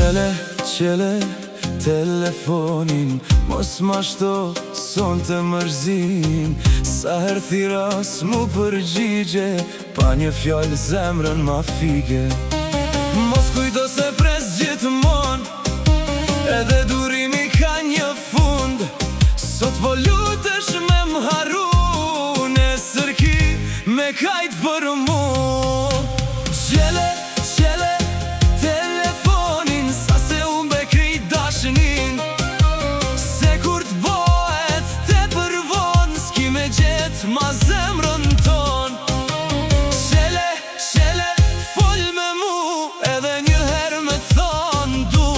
Qele telefonin, mos ma shto son të mërzin. Sa her thiras mu përgjigje, pa një fjallë zemrën ma fike. Mos kujto se pres gjithmon, edhe durimi ka një fund. Sot po lutesh me m'haru, nesër ki me kajt për mu. Qele telefonin, sa se umbe krejt dashnin. Se kur t'bohet te përvon, s'ki me gjet ma zemrën ton. Qele fol me mu, edhe një her me thon du.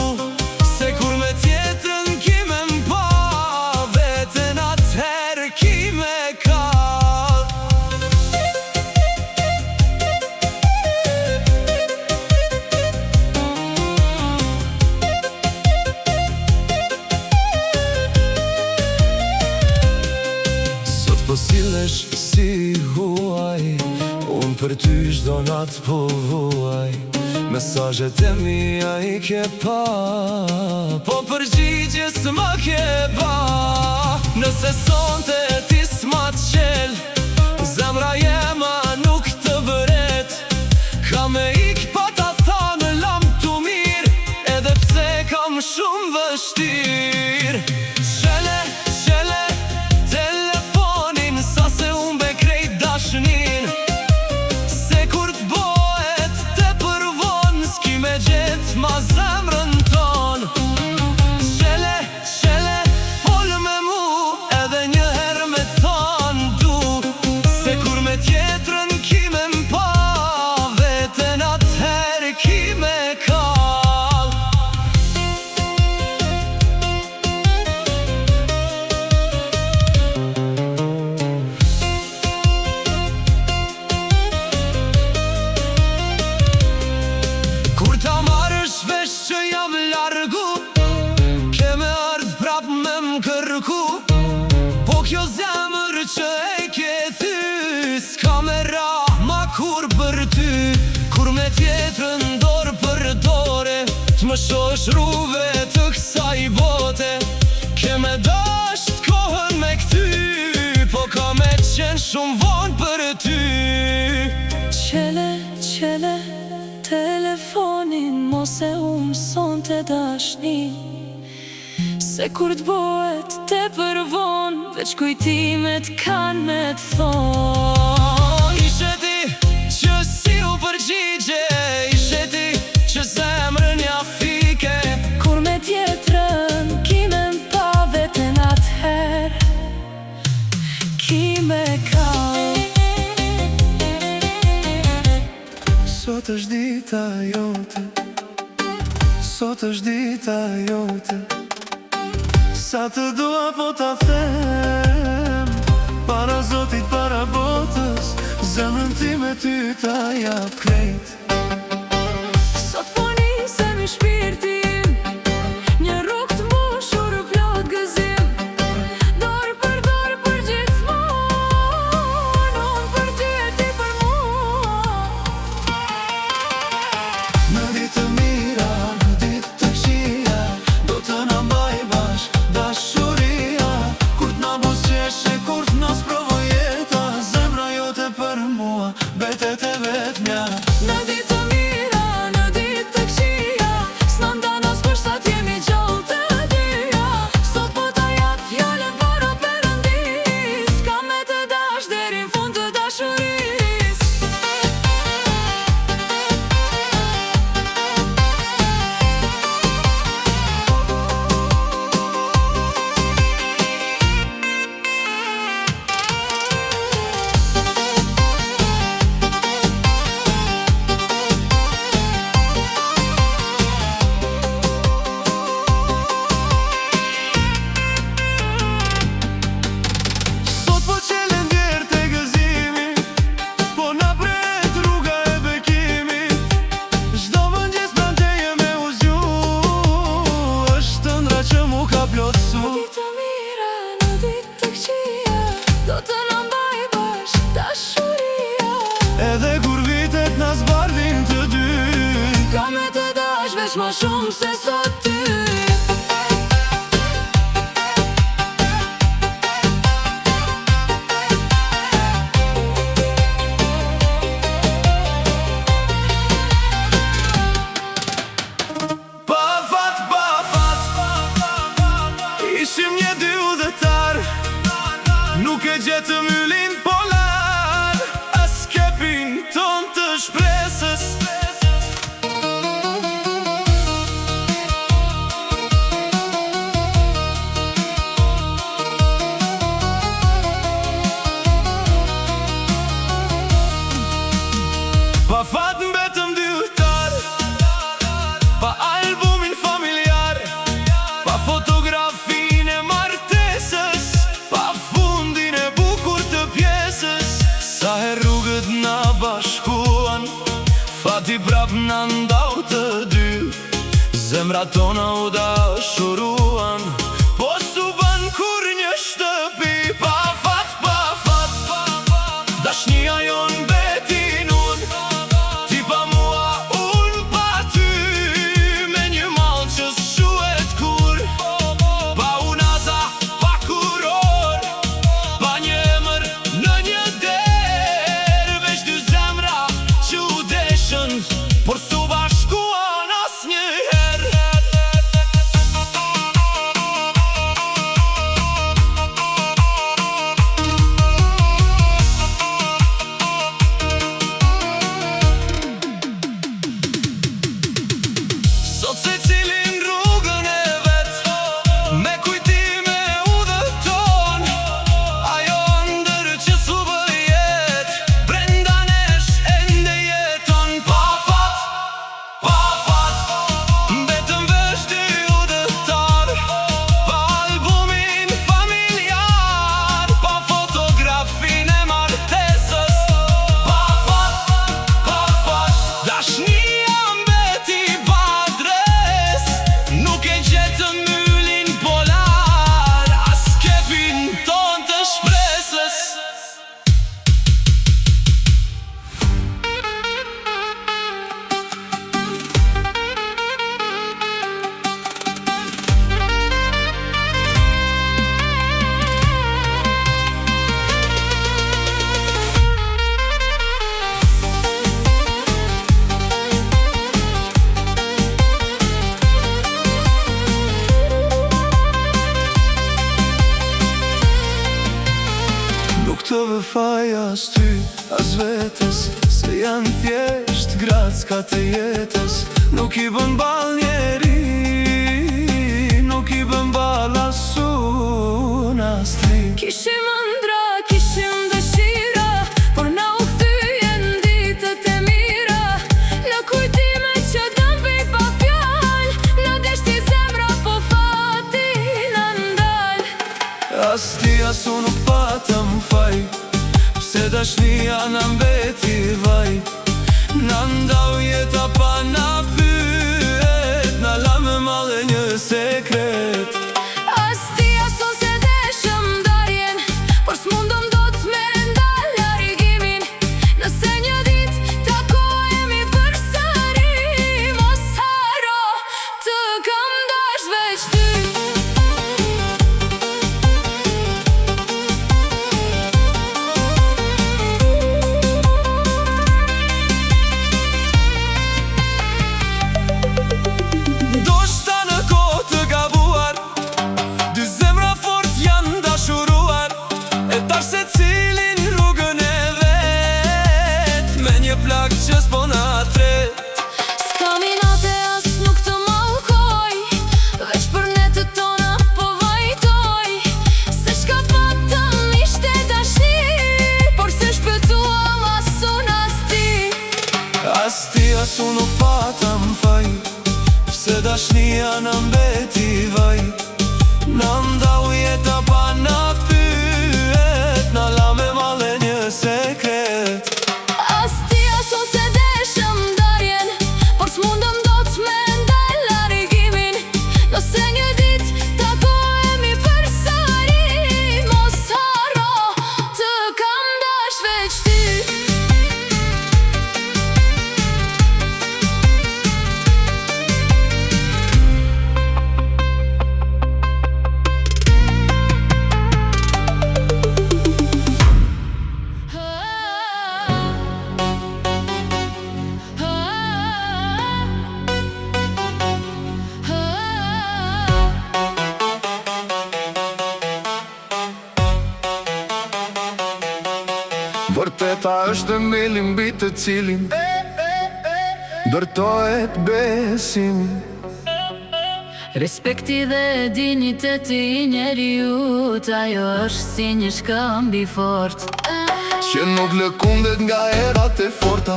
Se kur me tjetën ki me mpa, veten atëher ki me ka. Po sillesh si huaj, unë për ty çdo nat po vuaj. Mesazhet e mia I ke pa, po përgjigje s'ma ke ba. Nëse sonte ti s'ma t'qel, zemra jema nuk të bëret. Ka me ik pa ta thanë lam t'u mirë, edhe pse kam shumë vështir. Qele telefonin, sa se umbe krejt dashnin. Se kur t'bohet te përvon, s'ki me gjet ma zemrën ton. Qele fol me mu, edhe një her me thon du. Se kur me tjetrën ki me mpa, veten atëher ki me ka. Kur ta marrësh vesh që jam largu, ke me ardh prap me m'kërku. Po kjo zemër që e ke thy, s'ka me ra ma kur për ty. Kur me tjetrën dorë për dore, t'më shosh rruve të kësaj bote. Ke me dasht kohën me këty, po ka me qenë shumë vonë për ty. Qele telefonin, mos e son të dashni. Se kur t'bohet te përvon, veç kujtimet kan me t'thon. Ishe ti që si u përgjigje, ishe ti që zemrën ja fike. Kur me tjetrën ki me mpa, veten atëher ki me ka. Sot është dita jote, sot është dita jote. Sa të dua po ta them, para Zotit, para botës, zemrën ti me ty ta jap krejt. Sot po nisem I shpirtin, një rrugë t'mbushur plot gëzim. Dorë për gjithmonë, unë për ty e ti për mua. Në ditë të mira, në ditë të këqija, do të na mbaj bashk dashuria. Kur t'na buzëqeshe, kur t'na sprovoj jeta, zemra jote për mua betet e vetmja. Në ditë të mira, në ditë të këqija, s'na ndan askush sa t'jemi gjallë të dyja. Sot po ta jap fjallën para Perëndis, kam me të dash deri n'fund të dashuris. Sot po qelen djerë të gëzimi, po na pret rruga e bekimit. Çdo mëngjes pranë teje me u zgju, është ëndra që mu ka plotsu. Në ditë të mira, në ditë të këqija, do të na mbaj bashk dashuria. Edhe kur vitet na zbardhin të dy, Kam me të dash veç ma shumë se Kishim një dy udhëtar, nuk e gjetëm yllin polar, as kepin ton të shpresës. Pa fat mbetëm dy udhëtar, pa albumin familjar, pa fotografin e martesës, pa fundin e bukur të pjesës. Sa her rrugët na bashkuan, fati prap na ndau të dy, zemrat tona u dashuruan, po s'u bën kur një shtëpi. Pa fat, dashnia jon beti nun, ti pa mua, un pa ty, me një mall që s'shuhet kur, pa unaza, pa kuror, pa një emër në një der, veç dy zemra që u deshën, por s'u bashkuan asnjëherë. Sot secilin rrugën e vet, me kujtime udhëton, ajo ndër që s'u bëjet, brenda nesh ende jeton. Pa fat, mbetëm vesh dy udhëtar, pa albumin familjar, pa fotografin e martesës. Pa fat, dashnia mbeti pa adres, nuk e gjetëm yllin polar, as kepin ton të shpresës. Nuk të vëfaj as ty, as vetes, se janë thjesht gracka të jetës. Nuk i bën ball njeri, nuk i bën ball as unë as ti. Kishim ëndra, kishim dëshira, por na u kthyen ditët e mira, në kujtime që dëmbej pa fjal, në deshti zemra po fati na ndal. As ti as unë nuk patëm faj, pse dashnia na mbeti vaj, na ndau jeta pa na pyet, na la me mallë një sekret. As ti as unë se deshëm ndarjen, por s'mundëm dot me ndal largimin, nëse një dit takohemi përsëri, mos haro, të kam dash veç ty. Ndoshta në kohë të gabuar, dy zemra fort janë dashuruar, e tash secilin rrugën e vet, me një plak që s'po na tret. S'ka minate as nuk të mallkoj, veç për netët tona po vajtoj, se shka patëm ishte dashni, por se shpëtuam as unë as ti. As ti as unë nuk patëm faj, pse dashnia na mbeti vaj, na ndau jeta pa na pyet, na la me mallë një sekret. As ti as unë se deshëm ndarjen, por s'mundëm dot me ndal largimin, nëse një dit takohemi përsëri, mos haro, të kam dash veç ty. vërteta është themeli mbi të cilin ndërtohet besimi. Respekti dhe digniteti i njeriut, ajo është si një shkëmbi fort që nuk lëkundet nga erat e forta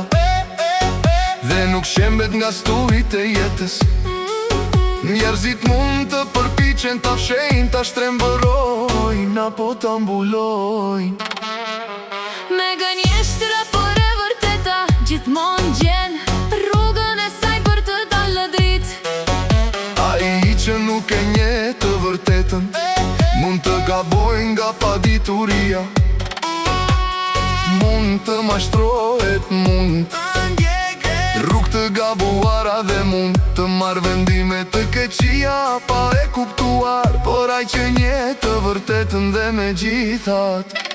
dhe nuk shembet nga stujt e jetës. Njerëzit mund të përpiqen ta fshejnë, ta shtrembërojnë apo ta mbulojnë. Me gënjeshtra por e vërteta gjithmonë gjen rrugën e saj për të dalë dritë. Ai që nuk e njeh të vërtetën mund të gabojë nga padituria, mund të mashtrohet, mund rrugë të gabuara dhe mund të marrë vendime të keqia pa e kuptuar. Por ai që njeh të vërtetën dhe megjithatë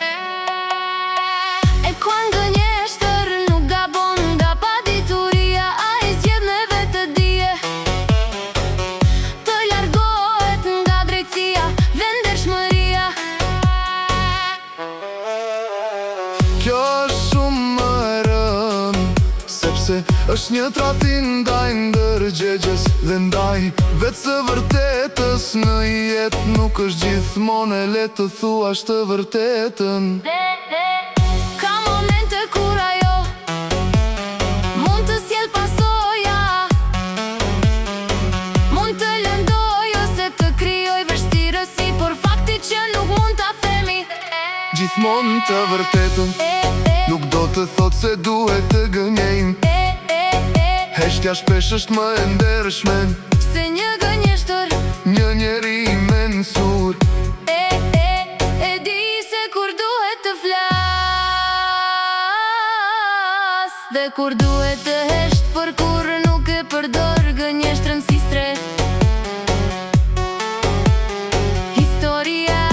E kuan gënjeshtër nuk gabon nga padituria, ai zgjedh me vetë dije të largohet nga drejtësia dhe ndershmëria. Kjo është shumë më e rëndë, sepse është një tradhtim ndaj ndërgjegjes dhe ndaj vetë së vërtetës. Në jetë nuk është gjithmonë e lehtë të thuash të vërtetën. Ka momente kur ajo mund të sjell pasoja, mund të lëndoj ose të krijoj vështirësi, por fakti që nuk mund ta themi Gjithmonë të vërtetën nuk do të thotë se duhet të gënjejmë. Heshtja shpesh është më e ndershme se një gënjeshtër, një njeri i mensur. e di se kur duhet të flas dhe kur duhet të hesht, për kur nuk e përdor gënjeshtrën si stret. Historia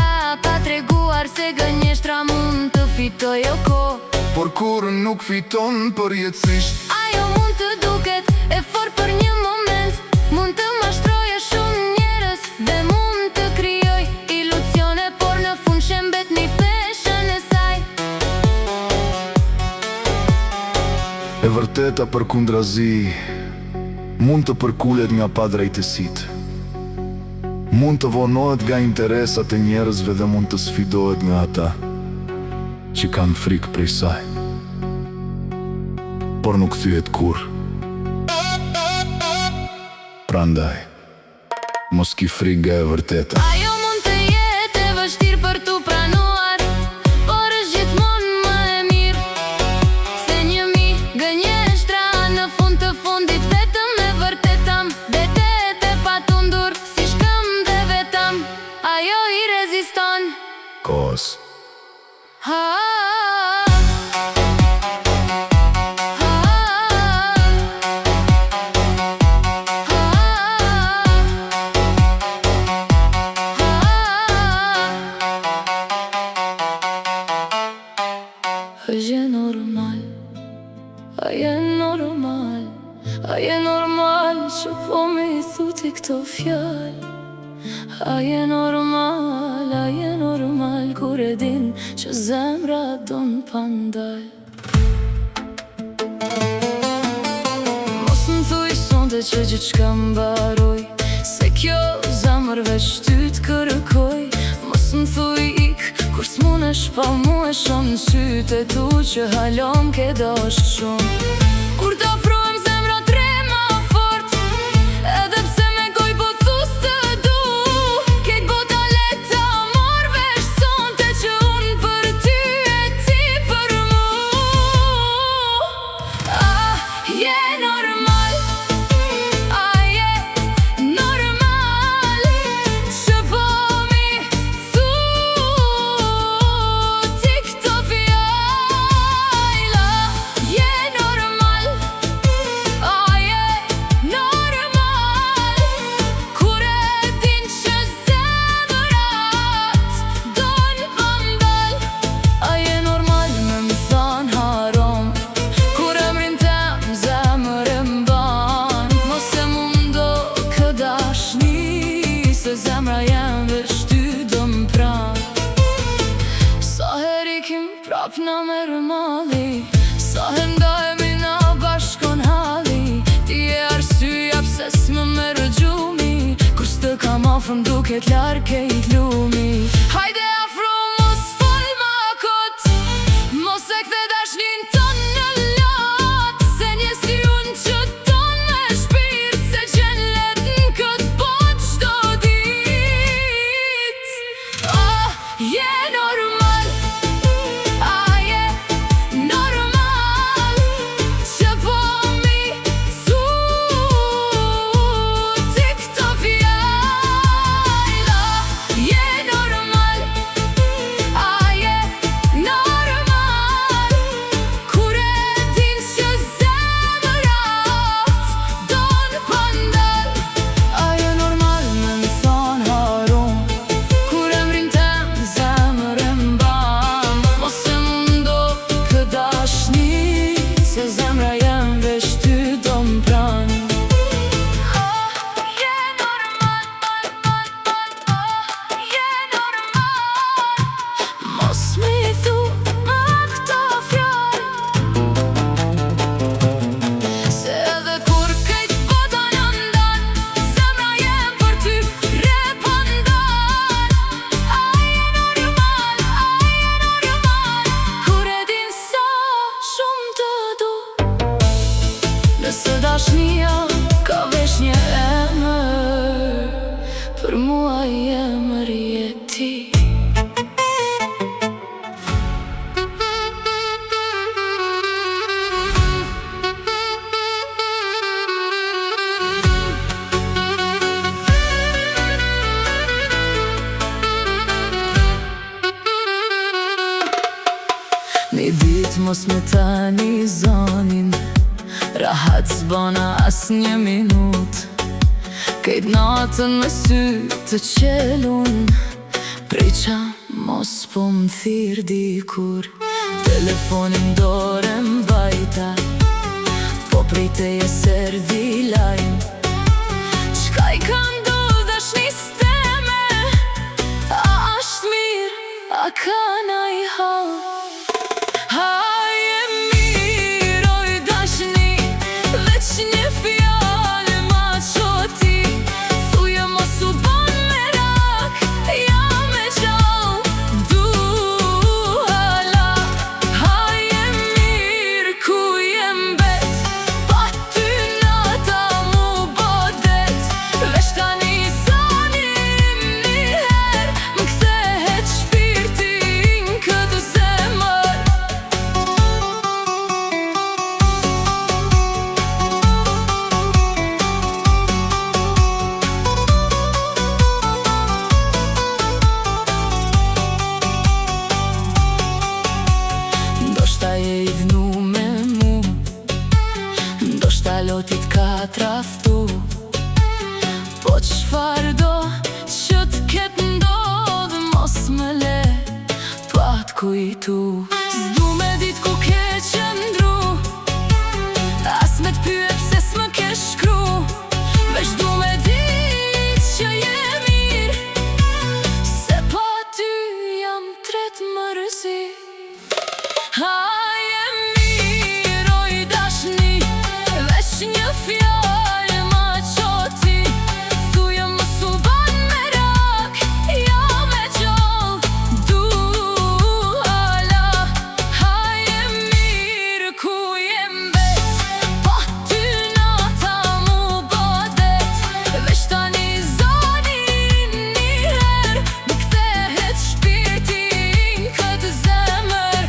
ka treguar se gënjeshtra mund të fitojë kohë, por kur nuk fiton përjetësisht. ajo mund të duket e fort për një moment, mund të mashtrojë shumë njerëz dhe mund të krijoj iluzione, por në fund shembet një peshën e saj. E vërteta përkundrazi mund të përkulet nga padrejtësitë, mund të vonohet nga interesat e njerëzve dhe mund të sfidohet nga ata që kanë frikë prej saj, por nuk thyet kur. Prandaj, mos ki frikë nga e vërteta. Ajo mund të jetë e vështirë për tu pranuar, por është gjithmonë më e mirë se një mi gënjeshtra. Në fund të fundit vetëm e vërtetëm, detet e patundur si shkëm dhe vetëm ajo i reziston. Kos Je normal, a je normal, a je normal që po me i thuti këto fjall. A je normal kur e din që zemra don pandal. Mos më thuj sonte që gjithçka mbaroj, se kjo zemër veç ty t'kërkoj. Mos më thuj ik kur s'munesh pa mu e shon në sytë e tu që halom ke dosh shumë. Kur t'ofrohem zemra trema fort, edhe pse me goj po thu së du, kejt bota leta mor vesh sonte që unë për ty e ti për mu. Je normal, je normal që po mi thuti këto fjalla. Je normal, jet larg e i lumi. Hajde afro mos fol ma kot, mos e kthe dashnin ton në lot, se një si unë që ton me shpirt se qen let n'kët bot çdo dit. Oh, je normal, je normal, që po mi ti këto fjalla. Je normal, je normal, kur e din që zemrat don pandal. Je normal me më thon harum, kur emrin tem zemër e mban. Mos e mundo kë dashni, se zemra jem veç ty do m'pran. Je normal, je normal, mos mi thu me këto fjall, se edhe kur kejt bota në ndan, zemra jem për ty repandan. Je normal, kur e din sa shumë të du, nëse dashnia ka veç një emër, për mua emër je ti. Një dit mos me tani zonin, rahat s'bona as një minut. Kejt natën me sy të qelun, priqa mos po m'thirr dikur. Telefonin dore m'bajta, po priteje serdi lajm. Qka i ka ndodh dashnis teme, a asht mir, a ka naj hall? Je mirë, oj dashni, veç një fjallë ma qoti. Thuje mos u bon merak, jam e gjall, du hala. Je mirë, ku jem bet, pa ty nata mu bodet. Veç tani zanim njëher, m'kthehet shpirti n'kët zemër. Ndoshta je i vnu me mu, ndoshta lotit ka traftu, po qfar do që t'ket ndodh, mos më le pa t'kujtu. S'du me dit ku ke qëndru, as me t'pyet pse s'më ke shkru, veç du me dit që je mirë, se pa ty jam tret mërzi. Je mirë, oj dashni, veç një fjallë ma qoti. Thuje mos u ban merak, jam e gjall, du hala. Je mirë, ku jem bet, pa ty nata mu bodet. Veç tani zonin njëher, m'kthehet shpirti n'kët zemër.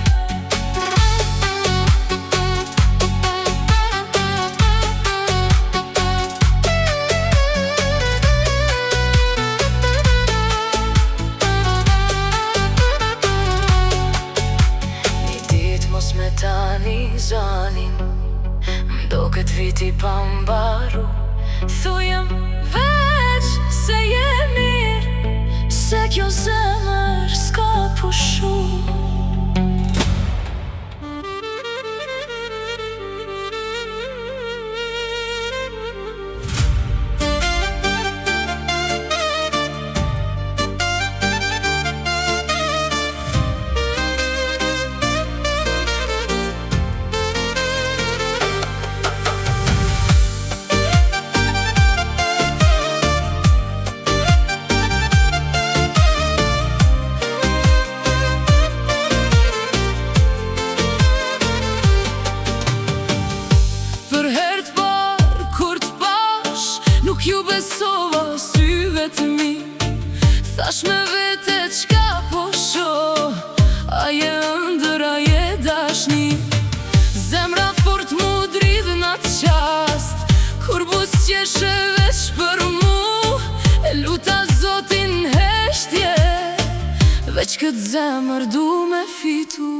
Një dit mos me tani zonin, m'do kët viti pa mbaru. Thujem veç se je mirë, se kjo zemër s'ka pushu. vetëmi. Thash me vete qka po shoh, a je ëndër, a je dashni. Zemra fort mu dridh n'atë qast, kur buzëqeshe veç për mu. E luta Zotin heshtje, veç këtë zemër du me fitu.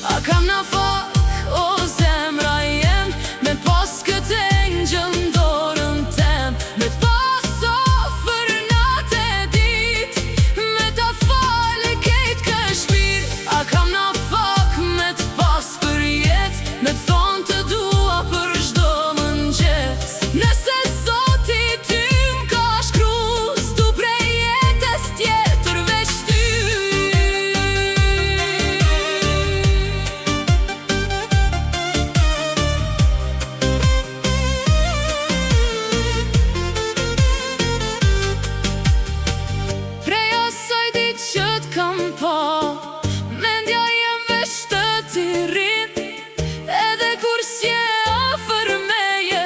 A kam na fak, o zemra jem, me pas këtë engjël n'dorën tem, me t'pas ofër natë e dit, me ta fale kejt kë shpir. A kam na fak me t'pas për jet, me t'thon të dua për çdo mëngjes. Nëse Zoti ty m'ka shkru, s'du prej jetës tjetër veç ty. Prej asaj dit që t'kam pa, mendja jem veç të t'i rin. Edhe kur s'je afër meje,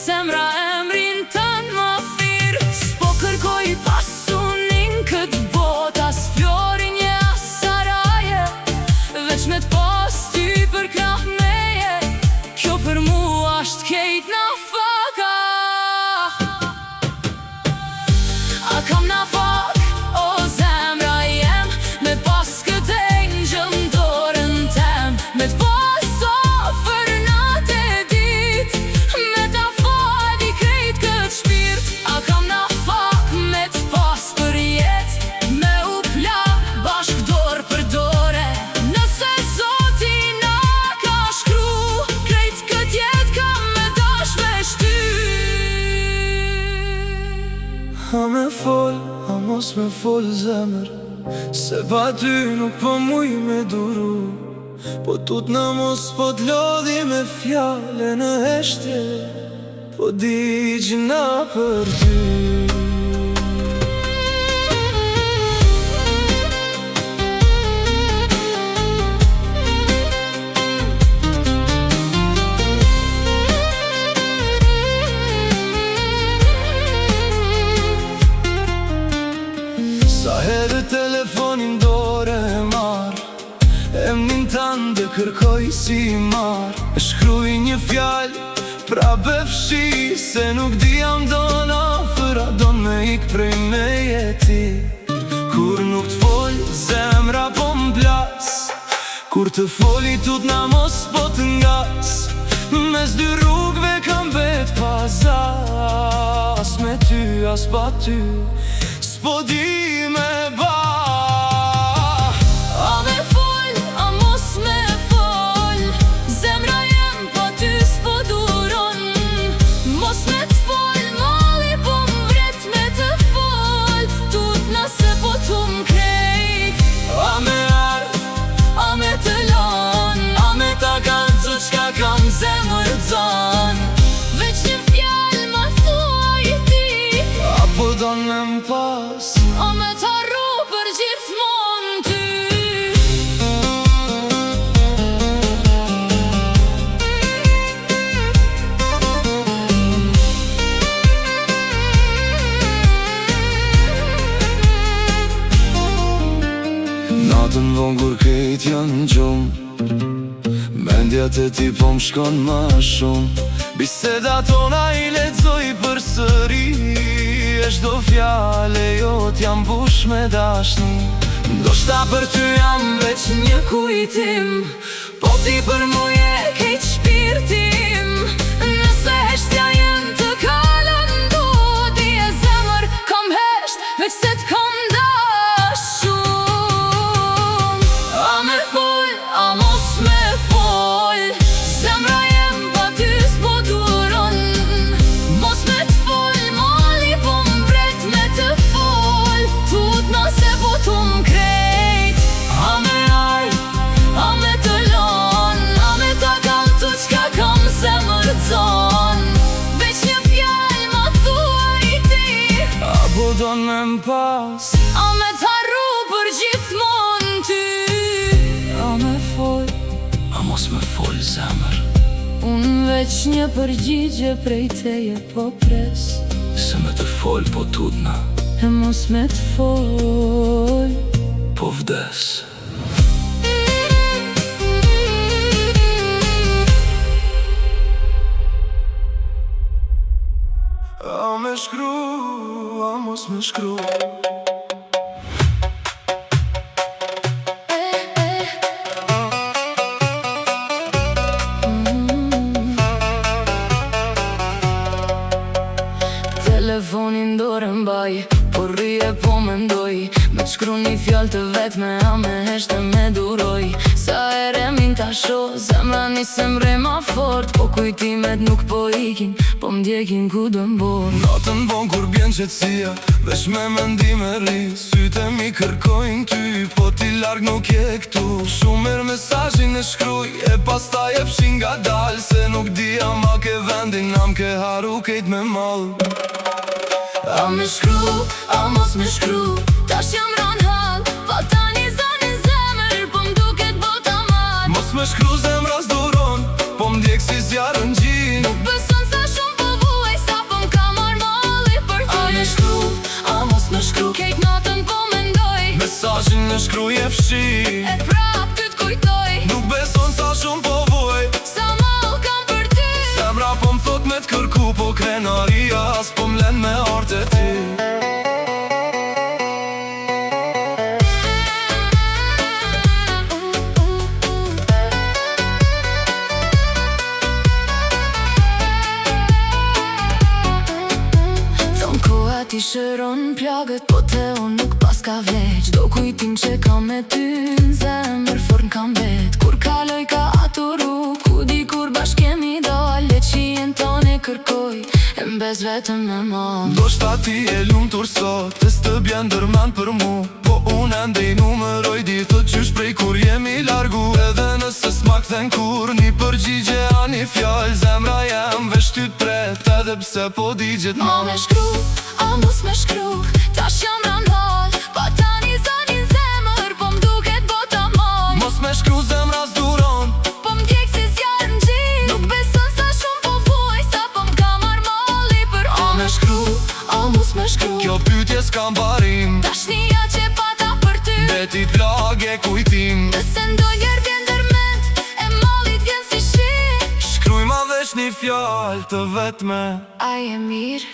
zemra emrin tën ma fir. S'po kërkoj pasunin këtë bot, as florin je as saraje, veç me t'pas ty për krah meje. Kjo për mua asht kejt na faka. A kam na fak, o zemra jem, me pas këtë engjël n'dorën tem, me t'pas ofër natë e dit, me ta fali krejt këtë shpirt. A kam na fak me t'pas për jet, me u pla bashk dorë për dore. Nëse Zoti na ka shkru, krejt këtë jet kam me dash veç ty. A me fol, a mos me fol zemër, se pa ty nuk po muj me duru. Po tut në mos po t'lodhi me fjale në heshtje, po di gjina për ty. Sa herë telefonin dore e marr, emnin tanë dhe kërkoj si marr. E shkruj një fjall, pra befshi, se nuk di jam don afër, a don me ik prej me jeti. Kur nuk t'fol, zemra po m'plas, kur të foli tut na mos po t'ngas. Mes dy rrugve kam bet pas as, me ty as pa ty, s'po di me ba. A me fol, a mos me fol, zemra jem pa ty s'po duron. Mos me t'fol, mali po m'vret me të fol, tut nëse po tu m'krejt. A me ardh, A me të lon, a me ta kanë të qka kam zemër zon. Veç një fjall ma thuaj ti, apo don me m'pas. a me t'arru për gjithmon ty. Natën von kur kejt janë gjum, mendjat e ti po m'shkon ma shumë. Biseda tona i lexoj për sëri, e çdo fjale jot jam bush me dashni. Ndoshta për ty jam veç një Kujtim, po ti për mu je kejt shpirtim. Nëse heshtja jem të kalën du, ti e zemër kam hesht, veç se t'kam dashun. A me fol, a mos me fol, zemra jem pa ty s'po duron. Mos me t'fol, mali po m'vret me të fol, tut nëse po tu m'krejt. A me ardh, a me të lon, a me ta kanë të qka kam zemër zon. Veç një fjall ma thuaj ti, apo don me m'pas. a me t'arru për gjithmon ty. A me fol, A mos me fol zemër, unë veç një përgjigje prej teje po pres. Se me të fol po tudna E mos me të fol po vdes. A me shkru, a mos me shkru. Telefonin dorë mbaj, po rrije po mendoj. Me të shkru një fjallë të vetë me a me heshte me duroj. Sa ere min ta sho, zemra nisem re ma fort. Po kujtimet nuk po ikin, po m'djekin ku do m'bor. Natën bon kur bjen qetësia, veç me mendime rri. Syte mi kërkojnë ty, po ti larg nuk je këtu. Shumë mirë mesazhin e shkruj, e pastaj e fshin nga dal. Se nuk dia ma ke vendin, am ke haru kejt me mall. A me shkru, a mos me shkru, tash jam ran hall. Pa tani zanin zemër, po m'duket bota mal. Mos me shkru zemra s'duron, po m'djek si zjarën gjin. Nuk beson sa shumë po vuaj, sa po m'ka marr malli për ty. A me shkru, a mos me shkru, kejt natën po mendoj. Mesazhin e shkruj e fshi, E prap ty t'kujtoj. nuk beson sa shumë po vuaj. Sa mall kam për ty. Zemra po m'thot me t'kërku, po krenaria as po m'len me art e ti. Thon koha ti shëron plagët, po te unë nuk pas ka veç. Do kujtim që kam me ty në zemër fort n'kam vet. Kur kaloj ka aturu, ku di kur bashk kemi dal. Le qien tone kërkoj, e mbes vetëm me mal. Do shta ti e lumtur sot, e s'të bjen dërmen për mu. Po unë ende i numeroj ditë qysh prej kur jemi largu. Edhe nëse s'ma kthen kur një përgjigje a një fjall. Zemra jem veç ty t'pret, edhe pse po digjet A me shkru, a mos me shkru, tash jam ran hall. Pa tani zanin zemër, po m'duket bota mal. Mos me shkru zemra s'duron, Po m'djek si zjarë n'gjin. Nuk beson sa shumë po vuaj, sa po m'ka marr malli për ty. A me shkru, a mos me shkru, kjo pytje s'kam barim. tashnia që pata për ty. Beti plag e kujtim, Nëse ndonjër vjen dërment, e mallit vjen si shi. shkruj ma veç një fjall të vetme. A je mirë?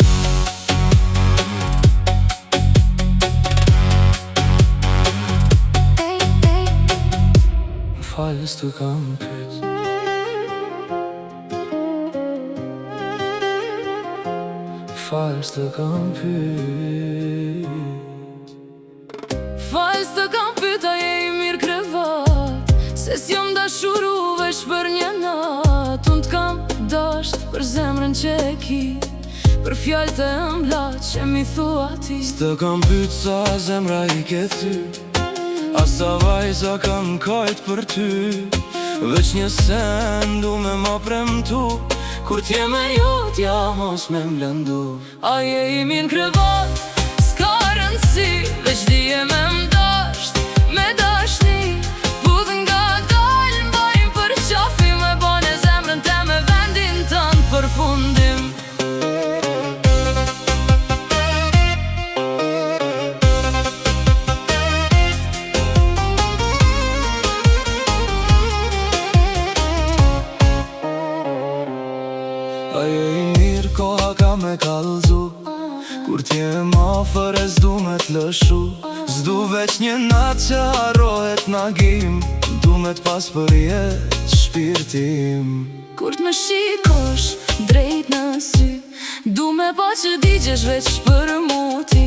Ej, ej, M'fal s'të kam pyt, m'fal s'të kam pyt. fal s'të kam pyet, a je i mirë krevat. Se s'jom dashuru veç për një nat. Unë t'kam dasht për zemrën që e ki, për fjallë të ëmbla që mi thua ti. S'të kam pyt sa zemra i ke thy, asa vajza kam kajt për ty. Veç një sen du me ma premtu, kur t'je me jutja mos me m'lëndu. A je i mirë krevat, s'ka rëndësi, veç dije me m'dasht, me dashni. Pudh nga dal m'bajnë për qafi, me bane zemrën te me vendin tënë për fundim. A je i mirë koha ka me kallzu, kur t'je ma fër e s'du me t'lëshu. S'du veç një nat që harrohet n'agim, du me t'pas për jetë shpirtim. Kur t'me shikosh drejt në sy, du me pa që digjesh veç për muti.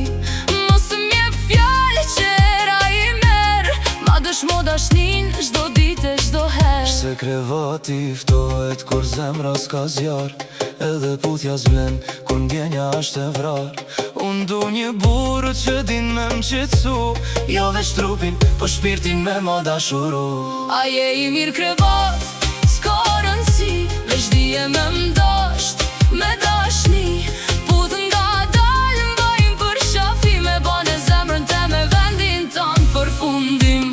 Mos m'je fjallë që era i merë, ma dëshmo dashnin shdo dite shdo her. Se krevati ftohet kur zemra s'ka zjar, edhe putja s'vlen kur ndjenja është e vrar. Unë du një burë që din me m'qetsu, jo veç trupin, po shpirtin me ma dashuru. A je i mirë krevat, s'ka rëndësi, veç dije me m'dasht, me dashni. Pudh nga dal m'bajnë për shafi, me bane zemrën te me vendin tanë për fundim.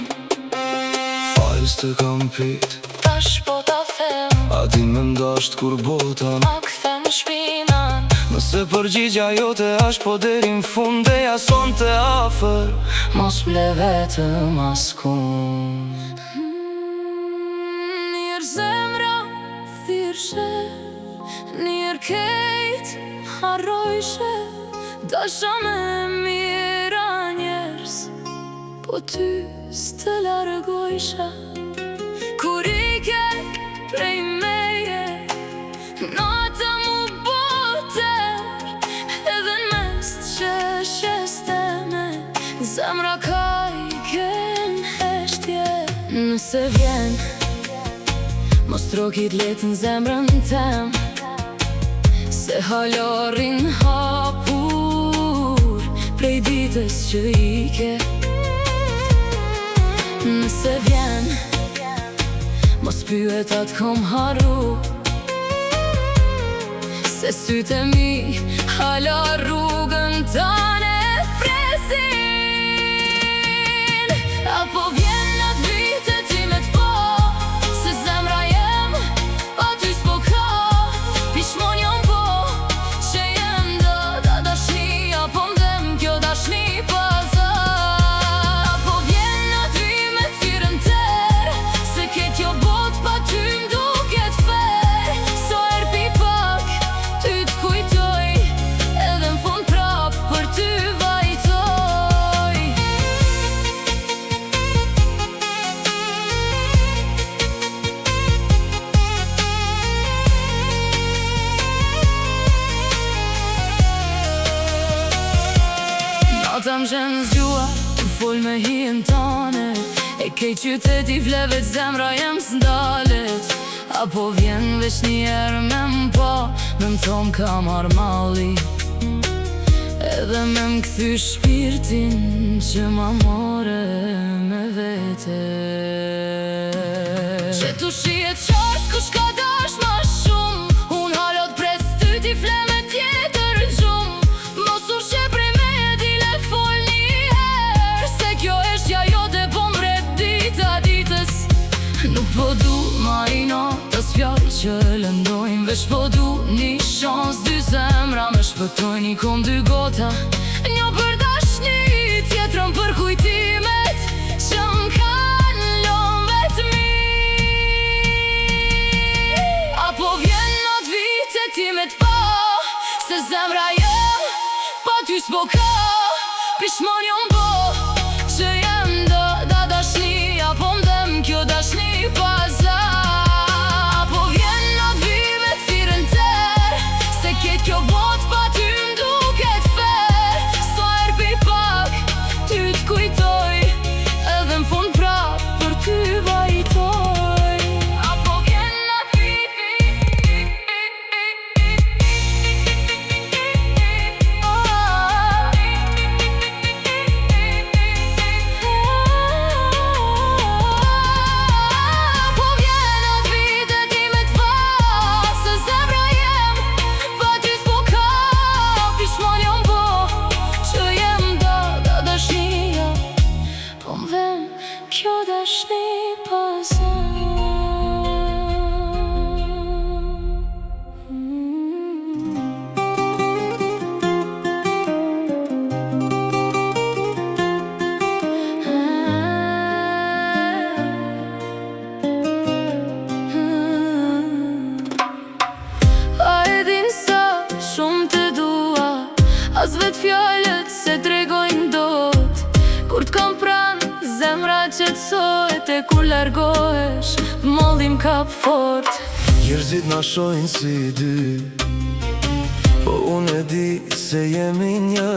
Fal s'të kam pit, Tash po ta them, a din me m'dasht kur botan. ma kthem shpinan. Nëse Se përgjigja jote ashtë po deri n'fund e ja son të afer. Mos ble vetëm askund. Njerë zemra thirëshe, njerë kejt harrojshe, dasha me mira njerës, po ty s'të largojsha. Kur i ke prej meje, nata mu boter, edhe n'mes t'qeshjes teme, zemra ka i ken heshtje. Nëse vjen, mos trokit letën zemrën tem, se halorin hapur prej ditës që i ke. Nëse vjen, mos pyet atë kom harru, se sytë e mi hala rrugën tane presin. Apo vjen atë vitet ti me t'po, se zemra jem pa ty s'po ka. Pishmon jom po, që jem da dashni, apo mdem kjo dashni paza. Apo vjen atë vi me t'firën ter, se ket jo bot pa ty m'duket fer. So erpi pak, ty t'kujtoj, edhe m'fund prap për ty vajtoj. Nata m'gjen zgjua, të fol me hien tane, e kej qytet i vlevet zemra jem s'ndalet. Apo vjen veç njerë me m'po, me m'thom ka mar malli, edhe me m'kthy shpirtin që ma more me vete. Që tu shihet qartë kush ka dash ma shumë, unë halot pres ty t'i fle me tjetër gjumë. Mos u shqe prej me e dile fol njëherë, se kjo eshtja jote po mbret dita ditës. Nuk po du ma i notas fjallë që lëndojnë, veç po du një shans, dy zemra me shpëtojnë, i kom dy gota, një për dashni, tjetrën për kujtimet që m'kanë lon vetëmi. Apo vjen atë vite ti me t'pa, se zemra jem pa ty s'po ka. Pishmon jom po, që jem da dashni, apo mdem kjo dashni paza. Apo vjen atë vi me t'firën ter, se ket kjo bot pa ty m'duket fer. So erpi pak, ty t'kujtoj, edhe m'fund prap për ty vajtoj. Apo vjen atë vi, apo vjen atë vite ti me t'va, se zemra jem pa ty s'po ka. Pishmon jom po, që jem da dashnia, po m'ven kjo dashni paza. A e din sa shumë të dua, as vet fjallet se tregojnë dot. Kur t'kom pranë, zemra qetësohet, e kur largohesh, mollim kap fort. Njerëzit na shojnë si dy, po unë e di se jemi një.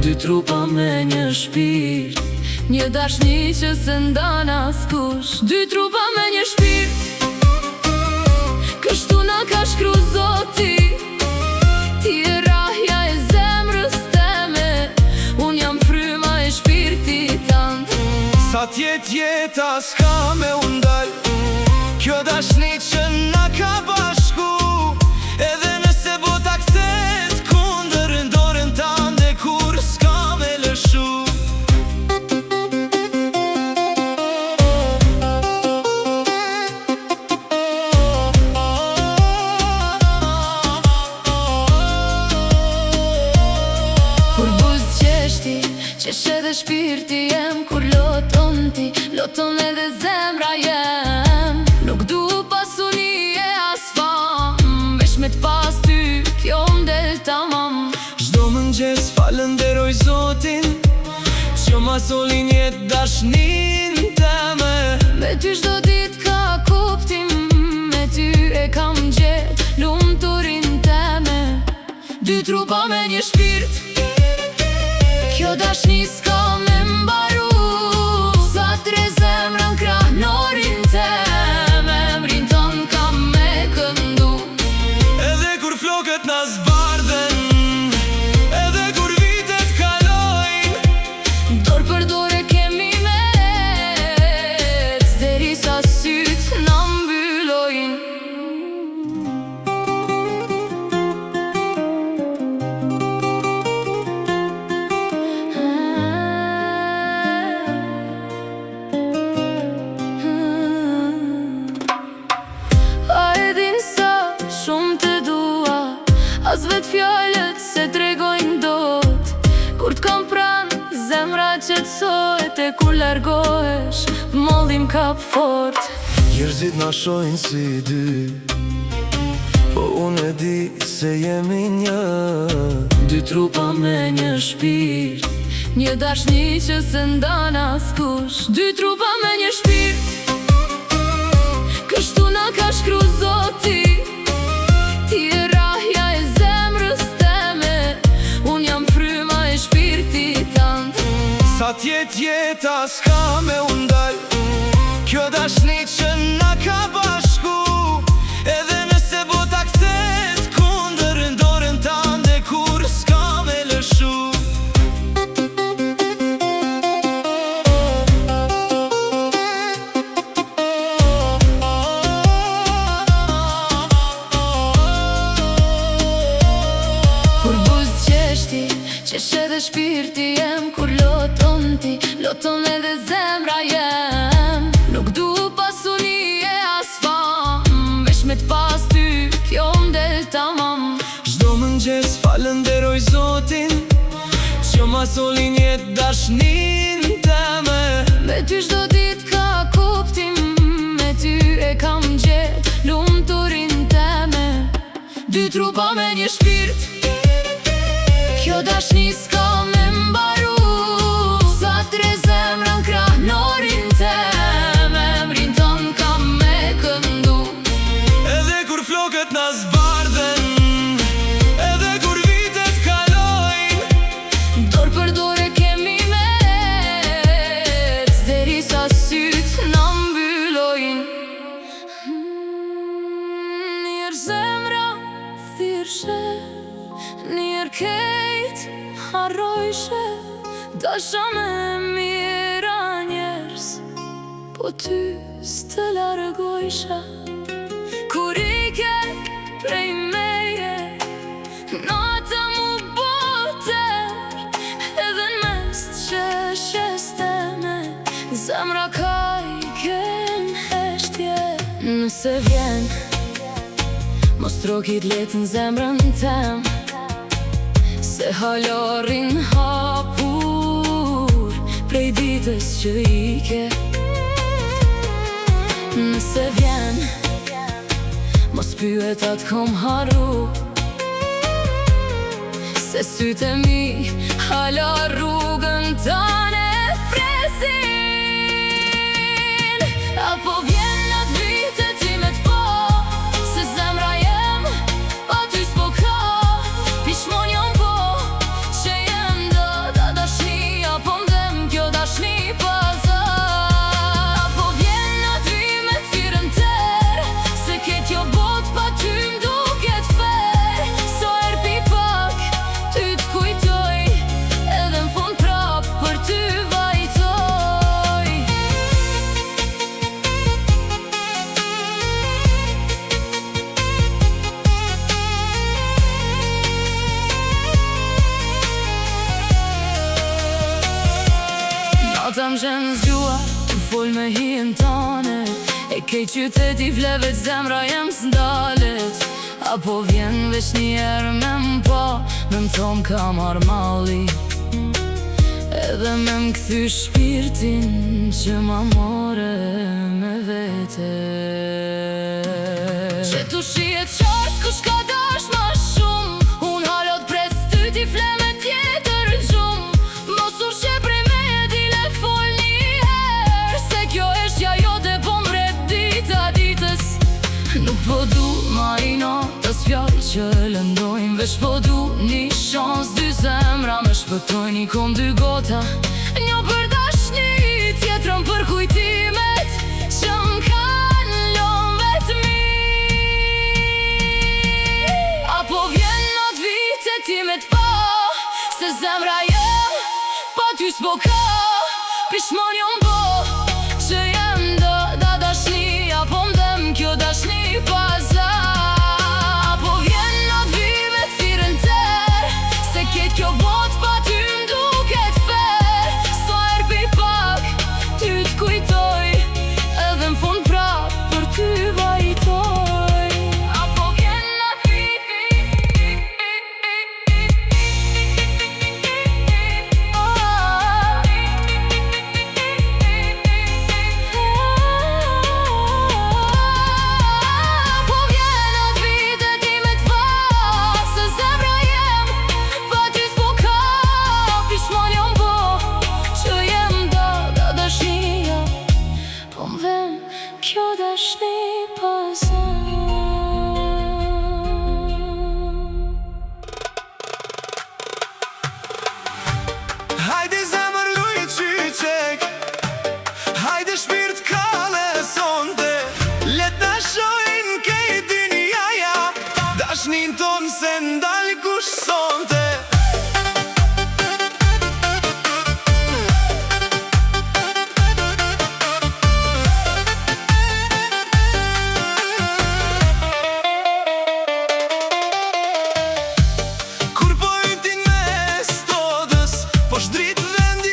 Dy trupa me një shpirt, një dashni që se ndan askush. Dy trupa me një shpirt, kështu na ka shkru Zoti. Ti e rahja e zemrës teme, unë jam fryma e shpirtit tant. Sa tjet jeta s'ka me undal, kjo dashni që na ka bashku. Edhe nëse bota kthet kundër, ndorën tande kur s'ka me lëshu. qeshti, qesh edhe shpirti jem. Kur loton ti, loton edhe zemra jem. Nuk du pasunie as fam, vesh me t'pas ty, kjo m'del tamam. Çdo mëngjes falenderoj Zotin që ma soli njet dashnin teme. Me ty çdo dit ka kuptim, me ty e kam gjet lumturin teme. Dy trupa me një shpirt, kjo dashni s'ka me mbaru. Sa tre zemra n'krah norin teme, emrin ton kam me këndu. Edhe kur flokët na zbardhen, edhe kur vitet kalojnë, Dor për dore kemi met, deri sa syt na mbyllojnë. As vet fjallet se tregojnë dot. Kur t'kam pran, zemra qetsohet. E kur largohesh, mollim kap fort. njerëzit na shojnë si dy, po unë e di se jemi një. Dy trupa me një shpirt, një dashni që se ndan askush. Dy trupa me një shpirt, kështu na ka shkru Zoti. Ti e rahja e zemrës teme, un jam fryma e shpirtit tant. Sa tjet jeta s'ka me undal, kjo dashni që na ka bashku. Edhe nëse bota kthehet kundër, dorën tande kur s'ka me lëshu. Kur buz qeshti, qesh edhe shpirti jem. Kur loton ti, loton edhe zemra jem. Nuk du pasunie as fam, vesh me t'pas ty, kjo m'del tamam. Çdo mëngjes falenderoj Zotin që ma soli njet dashnin teme. Me ty çdo dit ka kuptim, me ty e kam gjet lumturin teme. Dy trupa me një shpirt, kjo dashni s'ka me mbaru. Sa tre zemra n'krah norin teme, emrin ton kam me këndu. Edhe kur flokët na zbardhen, edhe kur vitet kalojnë, Dor për dore kemi met, deri sa syt na mbyllojnë. Njër zemra thirrshe, njër kejt harrojshe. Dasha me mira njerës, po ty s'të largojsha. Kur ike prej meje, nata mu boter, edhe n'mes t'qeshjes teme, zemra ka ike n'heshtje. Nëse vjen, mos trokit letën zemrën tem, se halorin hapur prej ditës që ike. Nëse vjen, mos pyet atë kom harru, se sytë e mi hala rrugën tane presin. Apo vjen atë vite ti me t'po, se zemra jem pa ty s'po ka. Pishmon jom po, që jem da dashni, apo mdem kjo dashni paza. Apo vjen atë vi me t'firën ter, se ket jo bot pa ty m'duket fer. So erpi pak, ty t'kujtoj, edhe n'fund prap për ty vajtoj. Nata m'gjen zgjua, të fol me hien tane, e kej qyteti vlevet zemra jem s'ndalet. Apo vjen veç njerë me m'pa, me m'thom ka marr malli, edhe me m'kthy shpirtin që ma more me vete. Që tu shihet qartë kush ka dash ma shumë, unë halot pres ty t'i fle me tjetër gjumë. Mos u shqe prej me e dile fol një herë, se kjo eshtja jote po mret dita ditës. Nuk po du ma i natës fjallë që lëndojnë, veç po du një shans, dy zemra me shpëtojnë, i kom dy gota, një për dashni, tjetrën për kujtimet që m'kanë lon vetëmi. Apo vjen not vite ti me t'pa, se zemra jem pa ty s'po ka. Pishmon jom bo që jem da dashni, apo m'dem kjo dashni paza. Apo vjen not vive t'thirën ter, se ket kjo bot pa ty m'duket fer. So erpi pak ty t'kujtoj, edhe m'fund prap për ty vajtoj. Apo vjen not kjo dashni paza. Hajde zemër luj qyqek, hajde shpirt kale sonte, let na shojnë kej dynjaja, dashnin ton se ndal kush sonte. Po shdrit vend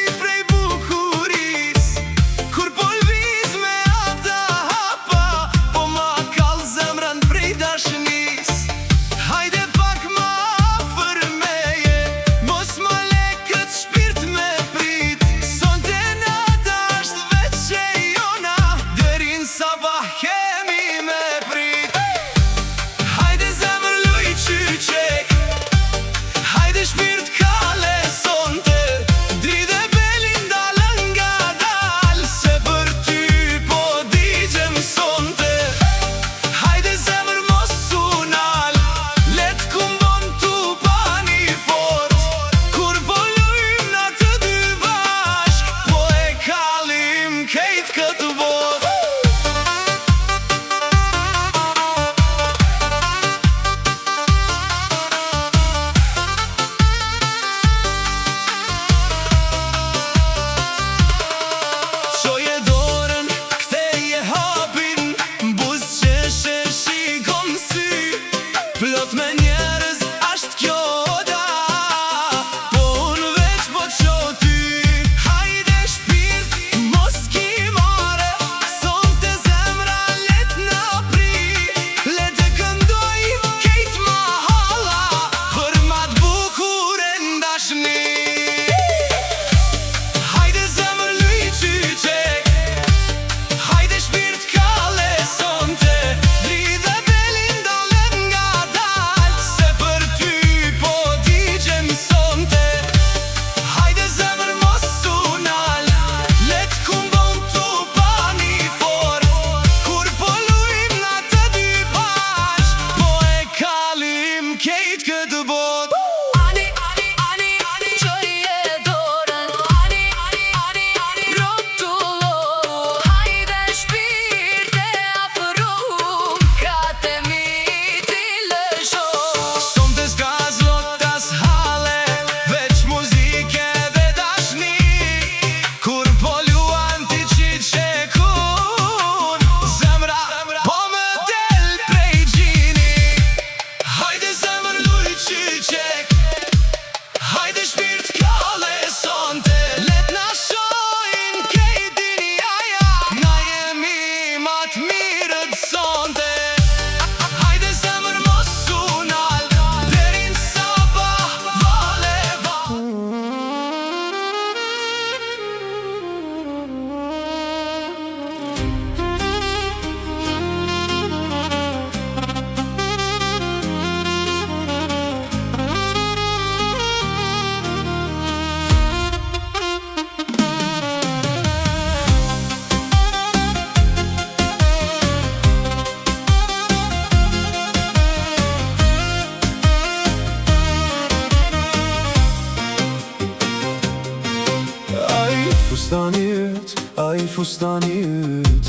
fustani yt, ai fustani yt,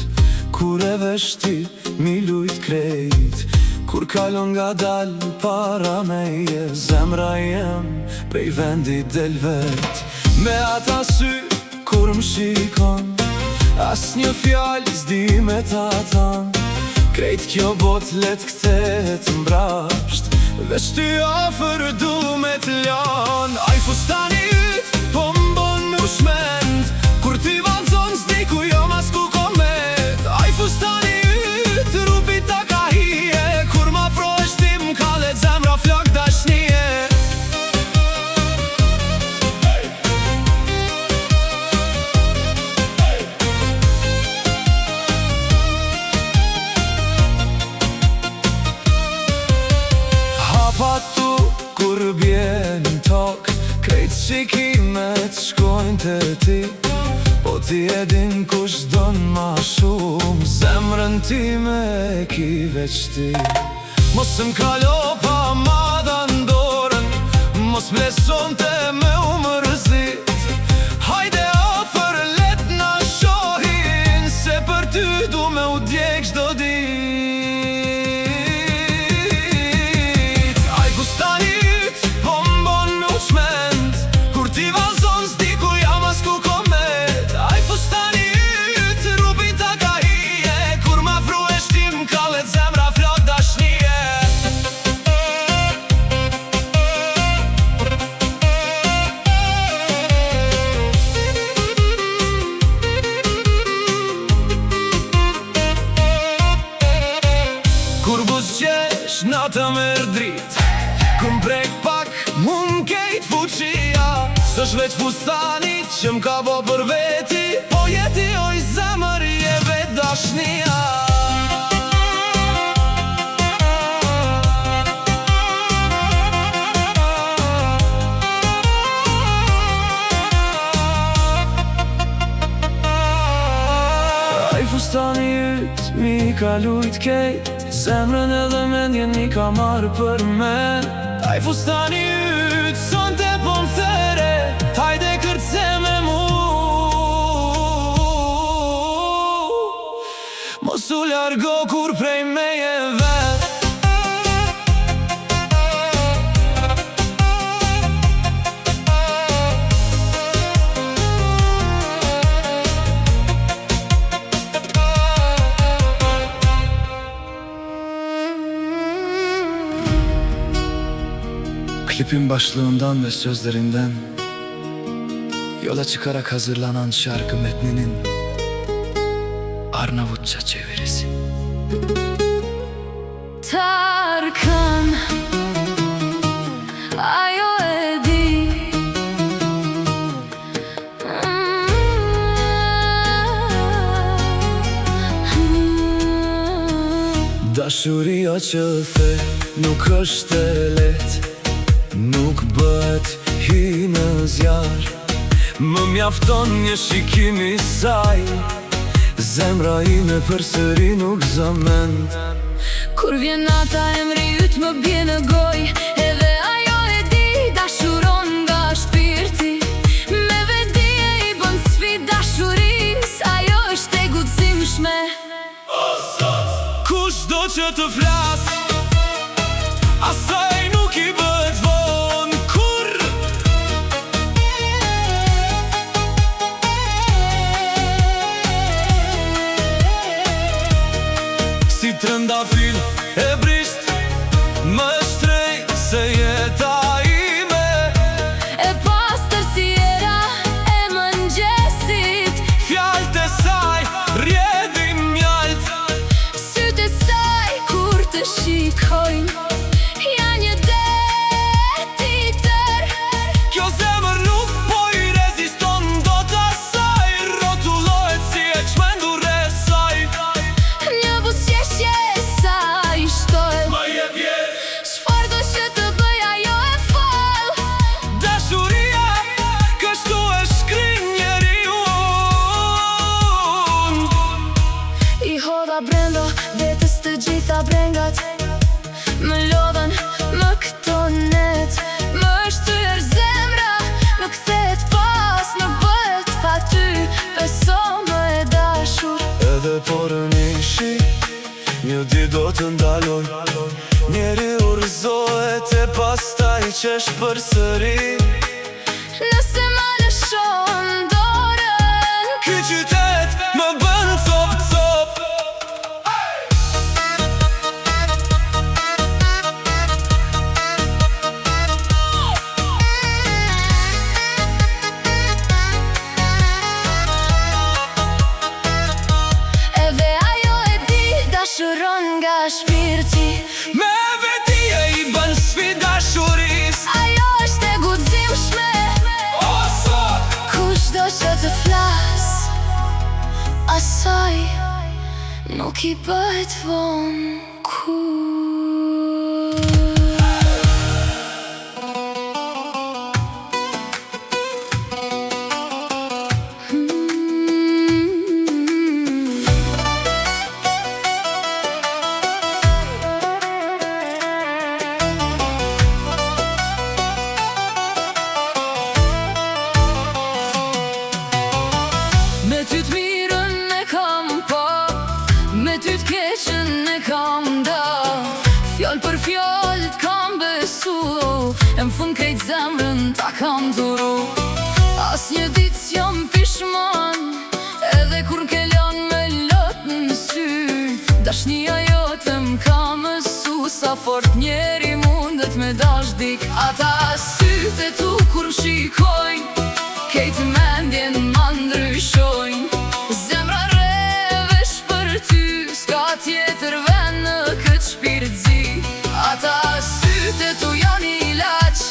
kur e vesh ti mi lujt krejt. Kur kalon nga dal para meje, zemra jem prej vendit del vet. Me ata sy kur m'shikon, as një fjall s'di me ta tan. Krejt kjo bot let kthehet mbrapsht, veç ty ofër du me t'lan. Ai fustani yt, po m'bon me ushmend, kur ti valzon s'di ku jo mas ku komet. Ai fustani yt, rupi ta ka hije, kur ma frohesh ti m'kallet zemra flok dashnije. Hapa tu kur bjen tok, krejt shikimet shkojnë të ti. Po ti e din kush don ma shumë, zemrën time e ki veç ti. Mos m'kalo pa madha ndorën, mos m'leson të me u mërzit. Hajde ofër let na shohin, se për ty du me u djek çdo dit. Ai fustani yt, po m'bon me ushmend, kur ti valzon s'di ku jam as ku komet. Ai fustani yt, rupi ta ka hije, kur ma fruhesh ti m'kallet zemra flok dashnije. Kur buzqesh nata merr drit, kur m'prek pak mu m'kejt fuqia. S'është veç fustani që m'ka bo për veti, po jeti oj zemër je vet dashnia. Ai fustani yt, mi ka lujt kejt, zemrën edhe mendjen i ka marrë për men. Ai fustani yt, sonte po m'there, hajde kërce me mu. Mos u largo kur prej meje vet. Klipin başlığından ve sözlerinden yola çıkarak hazırlanan şarkı metninin Arnavutça çevirisi. Tarkan ajo e di, Dashuria që the nuk është e let, nuk bëhet hy në zjar. Më mjafton një shikim i saj, zemra ime përsëri nuk zëmend. kur vjen nata emri yt më bje në goj, edhe ajo e di, dashuron nga shpirti. Me vedi e i bën sfid dashuris, ajo është e guximshme. Kush do që të flas, asaj nuk i bëhet von kur. Si trëndafil e brisht, më shtrej përsëri. Nëse ma lëshon dorën, Ky qytet më bën cop cop. edhe ajo e di dashuron nga shpirti. Me vetie i bën sfidë dashuris. Ajo është e guximshme, O sot kushdo që të flas, asaj nuk i bëhet vonë kur. Me ty të mirën e kam pa, me ty të keqen e kam da. Fjall për fjall t'kam besu, e m'fund krejt zemrën ta kam duru. As një dit s'jam pishman, edhe kur ke lan me lot në sy. Dashnia jote m'ka mësu, sa fort njeri mundet me dash dik. Ata sytë e tu kur m'shikojnë, kejt mendjen ma ndryshojnë. Zemra revesh për ty, s'ka tjetër ven në këtë shpirtëzi. Ata sytë e tu janë ilaq,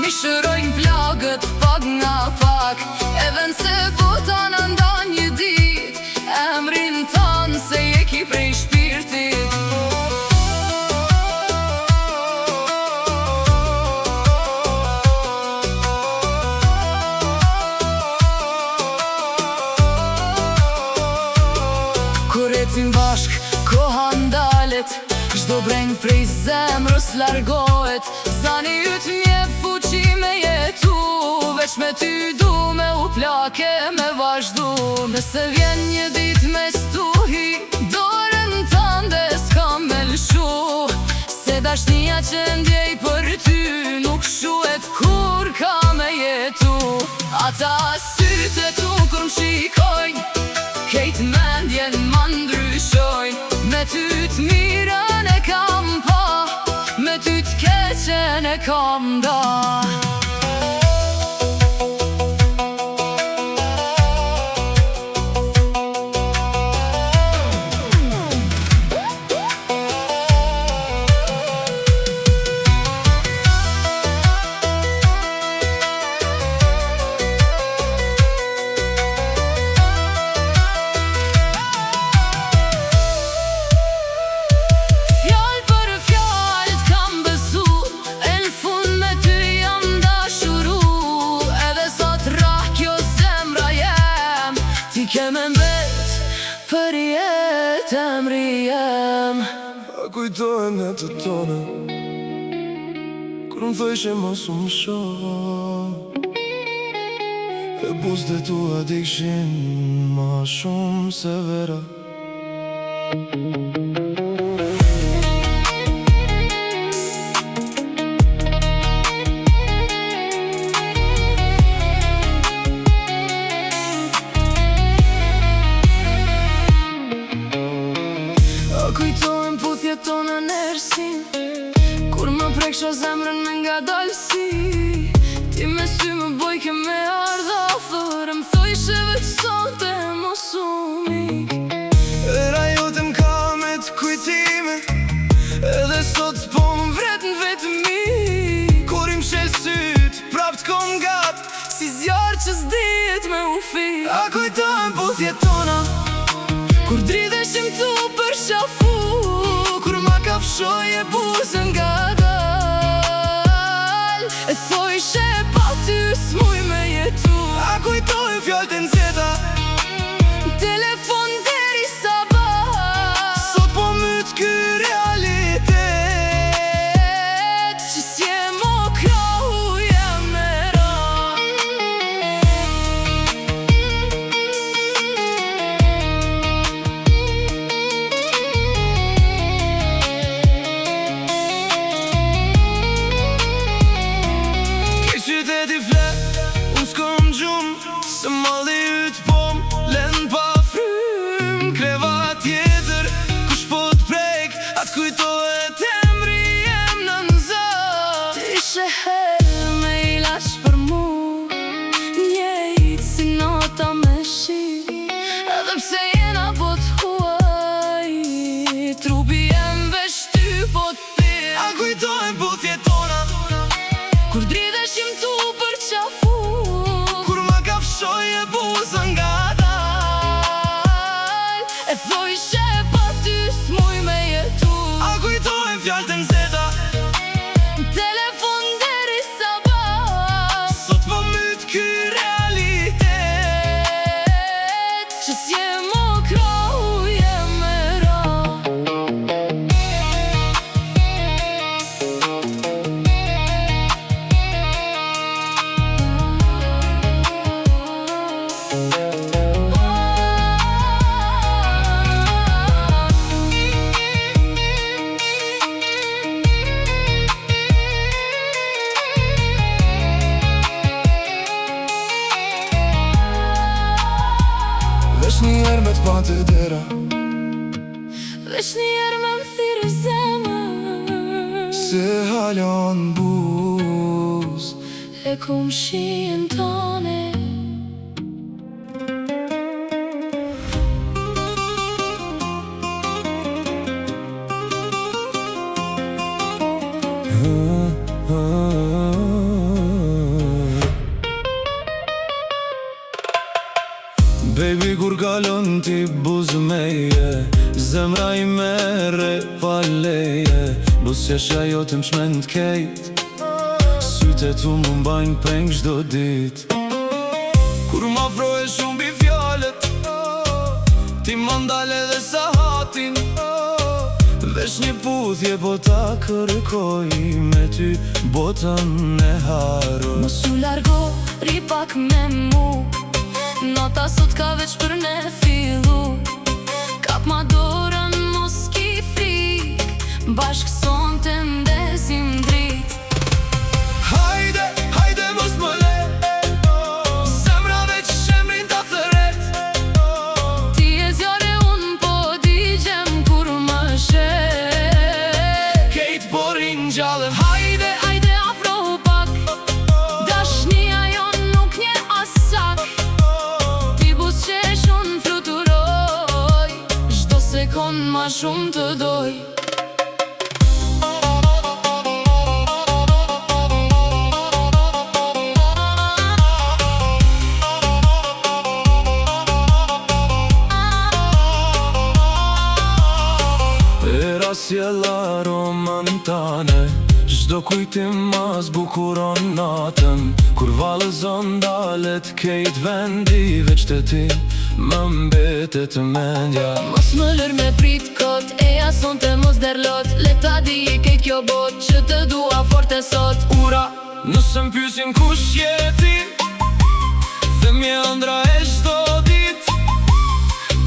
mishërojnë plagët pak nga pak. E vend se bota në ndan një dit, emrin tanë se je ki prej shpirtit. Kur ecim bashk, koha ndalet, çdo breng prej zemrës largohet. Zani yt m'jep fuqi me jetu, veç me ty du me u plake me vazhdu. Nëse vjen një dit me stuhi, dorën tande s'kam me lëshu. Se dashnia që ndjej për ty, nuk shuhet kur ka me jetu. Ata sytë e tu kur m'shikojnë, kejt mendjen ma ndryshojnë. Me ty të mirën e kam pa, me ty të keqen e kam da. Fjall për fjall t'kam besu, e n'fund me ty jam dashuru. Edhe sot rah kjo zemra jem, ti ke me mbet për jetë emri jem. A kujtojmë në të tonë, kur më thojshe mos u më shoh. E buzët e tua dikshin ma shumë se vera. A kujtojmë puthjet tona në ersin, kur më preksha zemrën me nga dalsi. Ti me sy më bojke me ardha afër, më thojshe veç sot e mos u mik. Era jote m'ka me t'kujtime, edhe sot s'po m'vret në vetëmi. Kur im shel syt, prap t'kom gat, Si zjarë që s'dihet me u fi. a kujtojmë puthjet tona, Kur dridheshim tu për shafu, kur ma kafshoj e buzën nga dal. e thojshe pa ty s'muj me jetu. A kujtojmë fjallët e nxehta, Telefon deri sabah, sot po myt ky realitet. që s'je mo krahu jem me ra. Se malli yt po m'len pa frym. Krevat tjetër, kush po t'prek, atë kujtohet emri jem në nëzat. Ti ishe herë me ilash për mu, njejt si nota me shi. Edhe pse jena po t'huaj, trupi jem veç ty po t'thirë. A kujtohen puthjet tona, kur dridheshim tu për qafu, kur ma kafshoj e buza nga dal. e thoj she pa ty s'muj me jetu. A kujtohen fjallët e nxehta, Telefon deri sabah, sot po myt ky realitet. që s'je mo krohu jem me ra. Vesh njerë me t'pa të dera, Veç njerë me m'thirë zemër, se halon buz. e kum shien tane. Baby, kur kalon ti buz meje, zemra i mere pa leje. Buzqeshja jo të m'shmen t'kejt, syte tu më mbajnë peng çdo dit. Kur m'afrohe shumë bi fjallet, ti m'andal edhe sa hatin. Vesh një puthje po ta kërkoj, me ty botën e haroj. Mos u largo, ri pak me mu, nota sot ka veç për ne fillu. Kap ma dorën, mos ki frik, bashk son të ndesim drit. Hajde, hajde mos më le, zemra veç shemrin ta thëret. Ti e zjore unë po digjem kur më she. Kejt po rinjallem. Hajde, hajde afro pak, dashnia jon nuk nje asak. Ti buzqesh unë fluturoj, çdo sekond ma shumë të doj. Era sjella romën tane, çdo kujtim ma zbukuron natën. Kur vallëzon dalet kejt vendi, veç të ti më mbetet mendja. Mos më lër me prit kot, e ason të mos derlot. Leta di e kejt kjo bot, që të dua forte sot. Ura, nëse m'pysin kush jeti, dhe mje ëndra e çdo dit.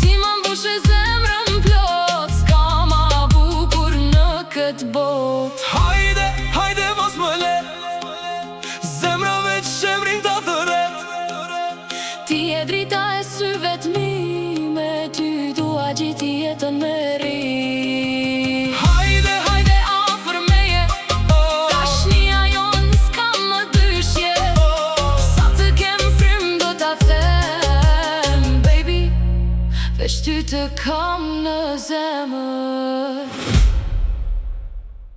Ti më mbushe zemrën plot, s'ka ma bukur në këtë bot. Hajde, hajde mos më le, zemra veç shemrin ta thëret. Ti e drita e syve t'mi, me ty dua gjithë jetën me ri. Hajde, Hajde afër meje, dashnia jon s'ka më dyshje. Sa të kem frym do t'a them, baby, veç ty të kam në zemër.